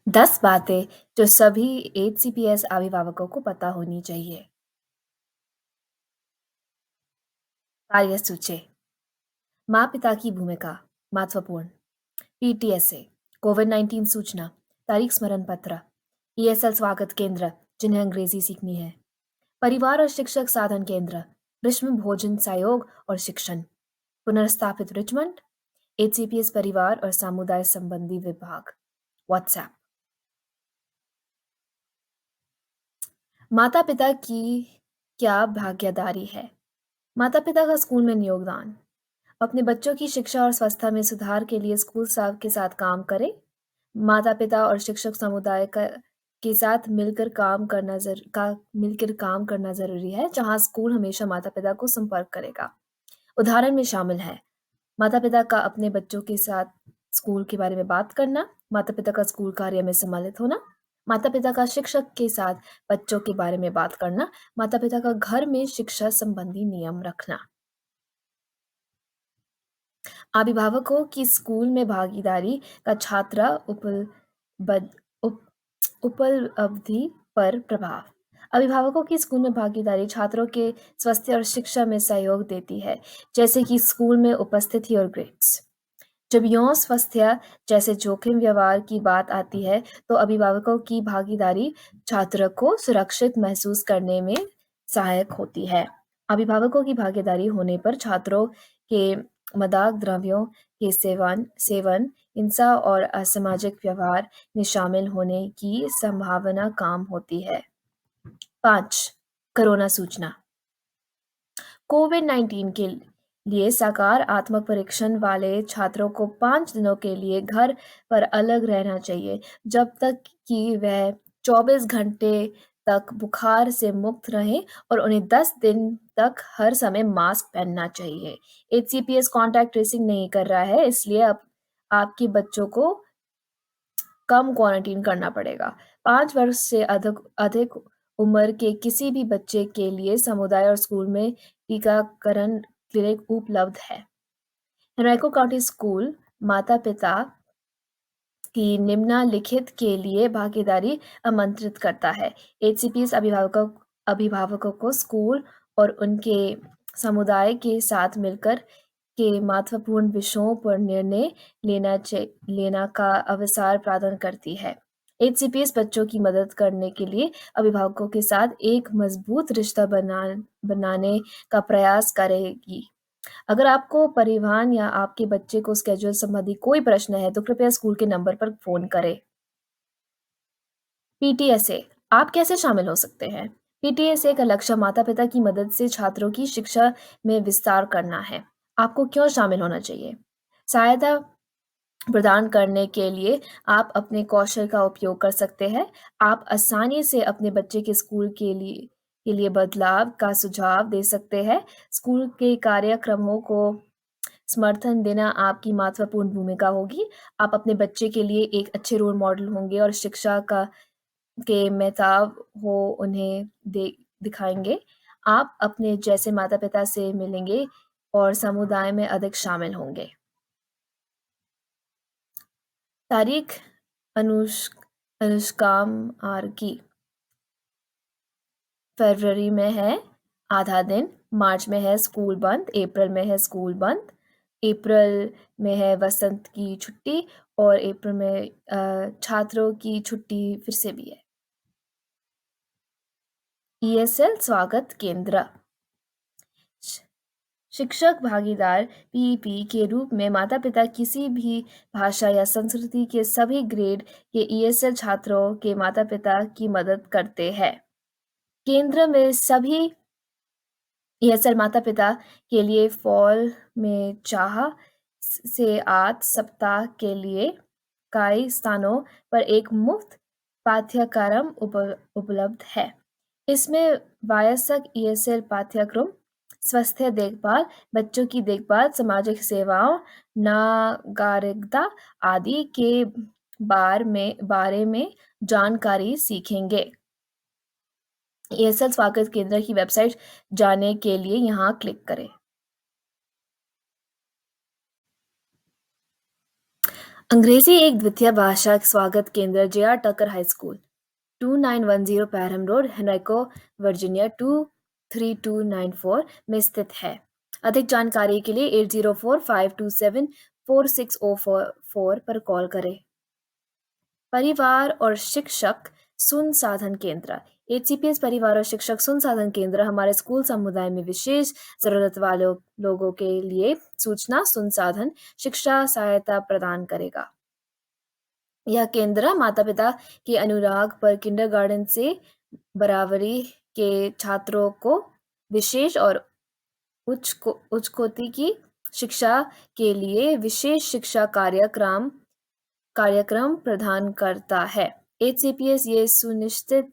10 बातें जो सभी एचसीपीएस अभिभावकों को पता होनी चाहिए। कार्य सूची। माँ-पिता की भूमिका महत्वपूर्ण। पीटीएसए, कोविड-19 सूचना, तारीख स्मरण पत्र, ईएसएल स्वागत केंद्र जिन्हें अंग्रेजी सीखनी है, परिवार और शिक्षक साधन केंद्र, ग्रीष्म भोजन सहयोग और शिक्षण, पुनर्स्थापित रिचमंड, एचसीपीएस परिवार और समुदाय संबंधी विभाग, व्हाट्सएप। माता-पिता की क्या भागीदारी है? माता-पिता का स्कूल में योगदान। अपने बच्चों की शिक्षा और स्वास्थ्य में सुधार के लिए स्कूल स्टाफ के साथ काम करें। माता-पिता और शिक्षक समुदाय के साथ मिलकर काम करना ज़रूरी है, जहाँ स्कूल हमेशा माता-पिता को संपर्क करेगा। उदाहरण में शामिल है माता-पिता का अपने बच्चों के साथ स्कूल के बारे में बात करना, माता-पिता का स्कूल कार्य में सम्मिलित होना, माता-पिता का शिक्षक के साथ बच्चों के बारे में बात करना, माता-पिता का घर में शिक्षा संबंधी नियम रखना। अभिभावकों की स्कूल में भागीदारी का छात्र उपलब्धि पर प्रभाव। अभिभावकों की स्कूल में भागीदारी छात्रों के स्वास्थ्य और शिक्षा में सहयोग देती है, जैसे कि स्कूल में उपस्थिति और ग्रेड्स। जब यौन स्वास्थ्य जैसे जोखिम व्यवहार की बात आती है, तो अभिभावकों की भागीदारी छात्र को सुरक्षित महसूस करने में सहायक होती है। अभिभावकों की भागीदारी होने पर छात्रों के मादक द्रव्यों के सेवन, हिंसा और असामाजिक व्यवहार में शामिल होने की संभावना कम होती है। 5. कोरोना सूचना। कोविड-19 के लिए सकारात्मक परीक्षण वाले छात्रों को 5 दिनों के लिए घर पर अलग रहना चाहिए, जब तक कि वह 24 घंटे तक बुखार से मुक्त रहें और उन्हें 10 दिन तक हर समय मास्क पहनना चाहिए। एचसीपीएस कॉन्टैक्ट ट्रेसिंग नहीं कर रहा है, इसलिए अब आपके बच्चों को कम क्वारंटीन करना पड़ेगा। 5 वर्ष से अधिक उम्र के किसी भी बच्चे के लिए समुदाय और स्कूल में टीकाकरण क्लिनिक उपलब्ध है। हेनरिको काउंटी स्कूल माता-पिता की निम्नलिखित के लिए भागीदारी आमंत्रित करता है। एचसीपीएस अभिभावकों को स्कूल और उनके समुदाय के साथ मिलकर के महत्वपूर्ण विषयों पर निर्णय लेना का अवसर प्रदान करती है। एचसीपीएस बच्चों की मदद करने के लिए अभिभावकों के साथ एक मजबूत रिश्ता बनाने का प्रयास करेगी। अगर आपको परिवहन या आपके बच्चे को स्केड्यूल संबंधी कोई प्रश्न है, तो कृपया स्कूल के नंबर पर फ़ोन करें। पीटीएसए, आप कैसे शामिल हो सकते हैं? पीटीएसए का लक्ष्य माता-पिता की मदद से छात्रों की शिक्षा में विस्तार करना है। आपको क्यों शामिल होना चाहिए? सहायता प्रदान करने के लिए आप अपने कौशल का उपयोग कर सकते हैं। आप आसानी से अपने बच्चे के स्कूल के लिए बदलाव का सुझाव दे सकते हैं। स्कूल के कार्यक्रमों को समर्थन देना आपकी महत्वपूर्ण भूमिका होगी। आप अपने बच्चे के लिए एक अच्छे रोल मॉडल होंगे और शिक्षा का के महताब हो उन्हें दिखाएँगे। आप अपने जैसे माता-पिता से मिलेंगे और समुदाय में अधिक शामिल होंगे। तारीख अनुष्काम आर की फरवरी में है आधा दिन, मार्च में है स्कूल बंद, अप्रैल में है स्कूल बंद, अप्रैल में है वसंत की छुट्टी और अप्रैल में छात्रों की छुट्टी फिर से भी है। ईएसएल स्वागत केंद्र। शिक्षक भागीदार पीईपी के रूप में माता-पिता किसी भी भाषा या संस्कृति के सभी ग्रेड के ईएसएल छात्रों के माता-पिता की मदद करते हैं। केंद्र में सभी ईएसएल माता-पिता के लिए फॉल में 4 से 8 सप्ताह के लिए कई स्थानों पर एक मुफ्त पाठ्यक्रम उपलब्ध है। इसमें वयस्क ईएसएल पाठ्यक्रम, स्वास्थ्य देखभाल, बच्चों की देखभाल, सामाजिक सेवाओं, नागरिकता आदि के बारे में जानकारी सीखेंगे। ईएसएल स्वागत केंद्र की वेबसाइट जाने के लिए यहाँ क्लिक करें। अंग्रेजी एक द्वितीय भाषा स्वागत केंद्र जे.आर. टकर हाई स्कूल, 2910 पैरहम रोड, हेनरिको, वर्जीनिया 23294 में स्थित है। अधिक जानकारी के लिए 8045274604 पर कॉल करें। परिवार और शिक्षक संसाधन केंद्र, एचसीपीएस परिवार और शिक्षक संसाधन केंद्र हमारे स्कूल समुदाय में विशेष जरूरत वाले लोगों के लिए सूचना, संसाधन, शिक्षा सहायता प्रदान करेगा। यह केंद्र माता-पिता के अनुराग पर किंडरगार्टन से बराबरी के छात्रों को विशेष और उच्च कोटि की शिक्षा के लिए विशेष शिक्षा कार्यक्रम प्रदान करता है। एचसीपीएस ये सुनिश्चित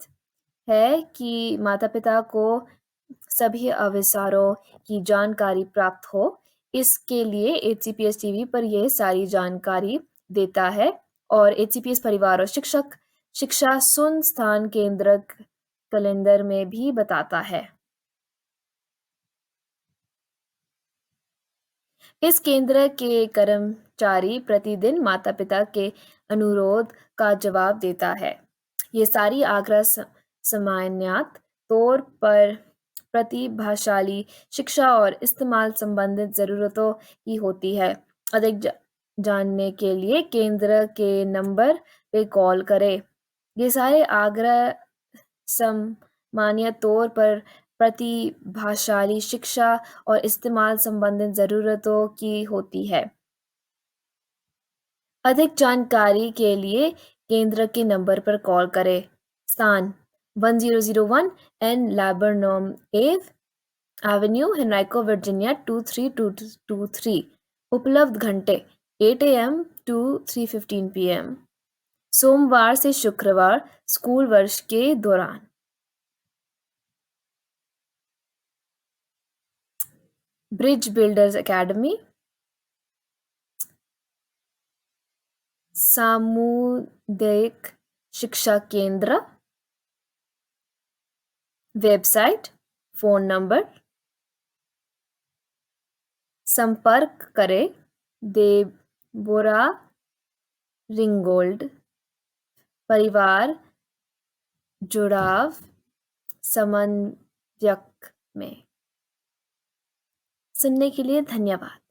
है कि माता-पिता को सभी अवसरों की जानकारी प्राप्त हो। इसके लिए एचसीपीएस टीवी पर यह सारी जानकारी देता है और एचसीपीएस परिवार और शिक्षा संस्थान केंद्र कैलेंडर में भी बताता है। इस केंद्र के कर्मचारी प्रतिदिन माता-पिता के अनुरोध का जवाब देता है। ये सारी आग्रह सामान्यत तौर पर प्रतिभाशाली शिक्षा और इस्तेमाल संबंधित ज़रूरतों की होती है। अधिक जानने के लिए केंद्र के नंबर पे कॉल करें। ये सारे आग्रह सामान्य तौर पर प्रतिभाशाली शिक्षा और इस्तेमाल संबंधित ज़रूरतों की होती है। अधिक जानकारी के लिए केंद्र के नंबर पर कॉल करें। स्थान 1001 एन लैबरनोम एवेन्यू, हेनरिको, वर्जीनिया 23223। उपलब्ध घंटे 8 AM to 3:15 PM, सोमवार से शुक्रवार स्कूल वर्ष के दौरान। ब्रिज बिल्डर्स एकेडमी, सामुदायिक शिक्षा केंद्र, वेबसाइट, फोन नंबर, संपर्क करें देबोरा रिंगोल्ड, परिवार जुड़ाव समन्वयक में। सुनने के लिए धन्यवाद।